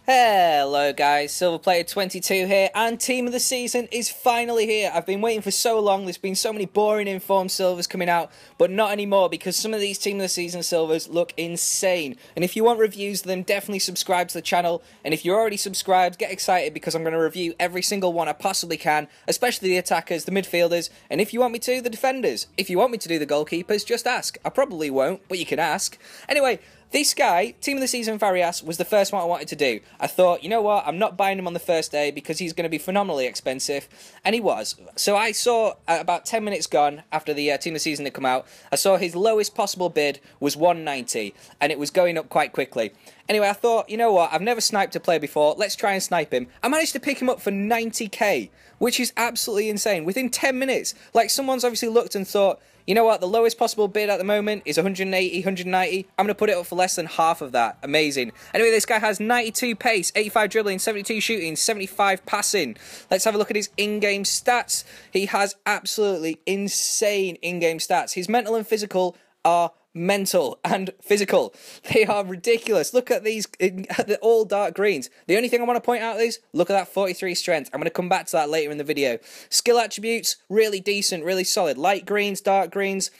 Hello guys, SilverPlayer22 here, and Team of the Season is finally here. I've been waiting for so long. There's been so many boring informed silvers coming out, but not anymore because some of these Team of the Season silvers look insane. And if you want reviews of them, definitely subscribe to the channel. And if you're already subscribed, get excited because I'm going to review every single one I possibly can, especially the attackers, the midfielders, and if you want me to, the defenders. If you want me to do the goalkeepers, just ask. I probably won't, but you can ask. Anyway, this guy, Team of the Season Farias, was the first one I wanted to do. I thought, you know what, I'm not buying him on the first day because he's going to be phenomenally expensive, and he was. So I saw, about 10 minutes gone after the Team of the Season had come out, I saw his lowest possible bid was 190, and it was going up quite quickly. Anyway, I thought, you know what, I've never sniped a player before, let's try and snipe him. I managed to pick him up for 90k, which is absolutely insane, within 10 minutes. Like, someone's obviously looked and thought, you know what, the lowest possible bid at the moment is 180, 190. I'm going to put it up for less than half of that. Amazing. Anyway, this guy has 92 pace, 85 dribbling, 72 shooting, 75 passing. Let's have a look at his in-game stats. He has absolutely insane in-game stats. His mental and physical are mental and physical. They are ridiculous. Look at these, they're all dark greens. The only thing I want to point out is, look at that 43 strength. I'm going to come back to that later in the video. Skill attributes, really decent, really solid. Light greens, dark greens,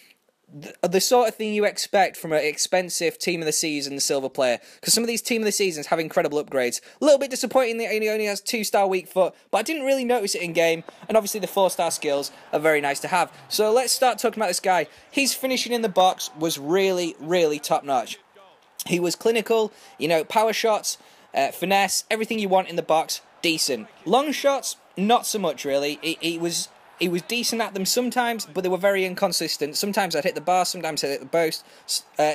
the sort of thing you expect from an expensive Team of the Season silver player, because some of these Team of the Seasons have incredible upgrades. A little bit disappointing that he only has 2-star weak foot, but I didn't really notice it in game, and obviously the 4-star skills are very nice to have. So let's start talking about this guy. His finishing in the box was really, really top notch. He was clinical, you know, power shots, finesse, everything you want in the box, decent. Long shots, not so much really. He was decent at them sometimes, but they were very inconsistent. Sometimes I'd hit the bar, sometimes I'd hit the post,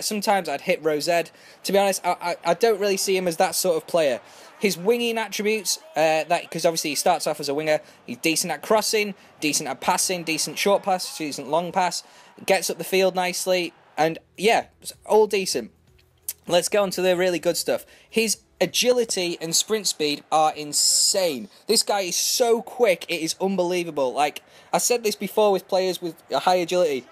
sometimes I'd hit rosette. To be honest, I don't really see him as that sort of player. His winging attributes, because obviously he starts off as a winger, he's decent at crossing, decent at passing, decent short pass, decent long pass, gets up the field nicely, and yeah, all decent. Let's go on to the really good stuff. His agility and sprint speed are insane. This guy is so quick, it is unbelievable. Like, I said this before with players with a high agility.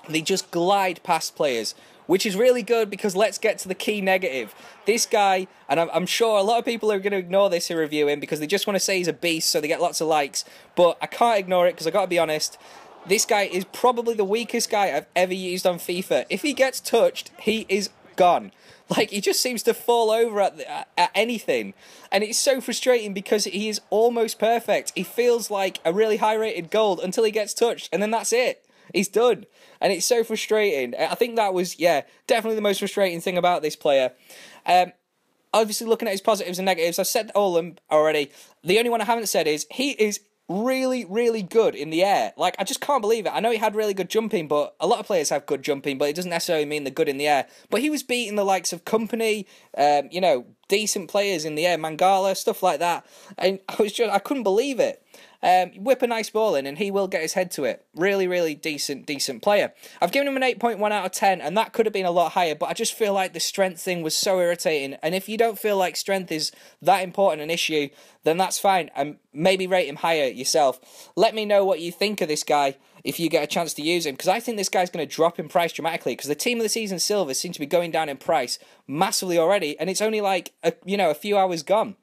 They just glide past players, which is really good because let's get to the key negative. This guy, and I'm sure a lot of people are going to ignore this in reviewing because they just want to say he's a beast so they get lots of likes, but I can't ignore it because I got to be honest. This guy is probably the weakest guy I've ever used on FIFA. If he gets touched, he is gone. Like, he just seems to fall over at anything. And it's so frustrating because he is almost perfect. He feels like a really high-rated gold until he gets touched, and then that's it. He's done. And it's so frustrating. I think that was, yeah, definitely the most frustrating thing about this player. Obviously, looking at his positives and negatives, I've said all of them already. The only one I haven't said is, he is really, really good in the air. Like, I just can't believe it. I know he had really good jumping, but a lot of players have good jumping, but it doesn't necessarily mean they're good in the air. But he was beating the likes of Company, you know, decent players in the air, Mangala, stuff like that. And I couldn't believe it. Whip a nice ball in and he will get his head to it. Really, really decent player. I've given him an 8.1 out of 10, and that could have been a lot higher, but I just feel like the strength thing was so irritating, and if you don't feel like strength is that important an issue, then that's fine, and maybe rate him higher yourself. Let me know what you think of this guy if you get a chance to use him, because I think this guy's going to drop in price dramatically, because the Team of the Season silvers seem to be going down in price massively already, and it's only like, a few hours gone.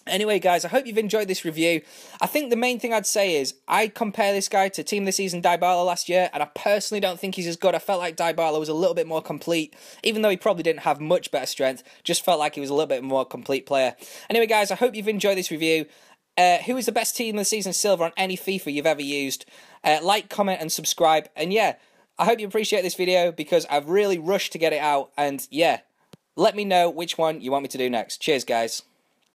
Anyway, guys, I hope you've enjoyed this review. I think the main thing I'd say is I compare this guy to Team of the Season Dybala last year, and I personally don't think he's as good. I felt like Dybala was a little bit more complete, even though he probably didn't have much better strength. Just felt like he was a little bit more complete player. Anyway, guys, I hope you've enjoyed this review. Who is the best Team of the Season silver on any FIFA you've ever used? Like, comment, and subscribe. And yeah, I hope you appreciate this video because I've really rushed to get it out. And yeah, let me know which one you want me to do next. Cheers, guys.